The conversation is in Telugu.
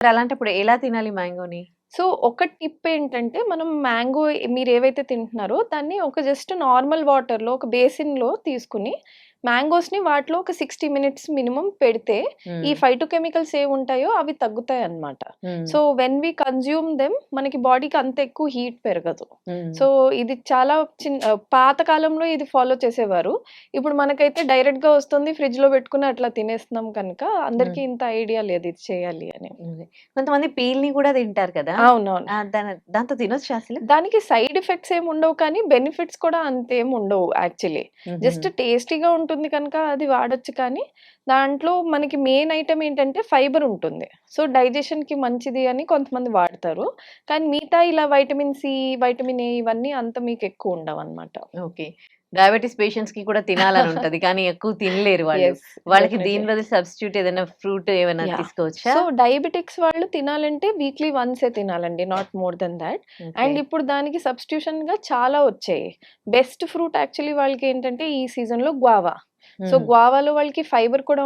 మరి అలాంటప్పుడు ఎలా తినాలి మ్యాంగోని? సో, ఒక టిప్ ఏంటంటే, మనం మ్యాంగో మీరేవైతే తింటున్నారో, దాన్ని ఒక జస్ట్ నార్మల్ వాటర్‌లో ఒక బేసిన్‌లో తీసుకొని, మ్యాంగోస్‌ని వాటిలో ఒక 60 మినిట్స్ మినిమమ్ పెడితే, ఈ హ్మ్. ఫైటో కెమికల్స్ ఏవుంటాయో అవి తగ్గుతాయన్నమాట. Hmm. So, when we consume them మనకి బాడీకి అంత ఎక్కువ హీట్ పెరగదు. హ్మ్. సో, ఇది చాలా పాత కాలంలో ఇది ఫాలో చేసేవారు. ఇప్పుడు మనకైతే డైరెక్ట్‌గా వస్తుంది. ఫ్రిడ్జ్‌లో పెట్టుకొని అట్లా తినేస్తున్నాం కనుక, హ్మ్. అందరికీ ఇంత ఐడియా లేదు ఇది చేయాలి అని. అదే. కొంతమంది పీల్‌ని కూడా తింటారు కదా! అవునవును. దాంతో తినొచ్చా అసలు? దానికి సైడ్ ఎఫెక్ట్స్ ఏమి ఉండవు కానీ, బెనిఫిట్స్ కూడా అంతేం ఉండవు యాక్చువల్లీ. హుహుహు. జస్ట్ టేస్టీగా ఉంటుంది కనుక అది వాడొచ్చు కానీ, దాంట్లో మనకి మెయిన్ ఐటెమ్ ఏంటంటే ఫైబర్ ఉంటుంది. సో, డైజెషన్‌కి మంచిది అని కొంతమంది వాడతారు. కానీ మిగతా ఇలా వైటమిన్ సి, వైటమిన్ ఏ ఇవన్నీ అంత మీకు ఎక్కువ ఉండవన్నమాట. ఓకే. డయాబెటిస్ పేషెంట్స్‌కి కూడా తినాలని ఉంటది. కానీ ఎక్కువ తినలేరు వాళ్ళు. యెస్. వాళ్ళకి డెఫినైట్‌లీ. దీని బదులు సబ్‌స్టిట్యూట్ ఏదైనా ఫ్రూట్ ఏమైనా యాహ్! తీసుకోవచ్చా? సో, డయాబెటిక్స్ వాళ్ళు తినాలంటే వీక్లీ వన్సే తినాలండి. Not more than thought. Okay. And ఇప్పుడు దానికి సబ్‌స్టిట్యూషన్‌గా చాలా వచ్చాయి. బెస్ట్ ఫ్రూట్ యాక్చువల్లీ వాళ్ళకేంటంటే ఈ సీజన్‌లో గ్వావా. సో, హ్మ్. గ్వావాలో వాళ్ళకి ఫైబర్ కూడా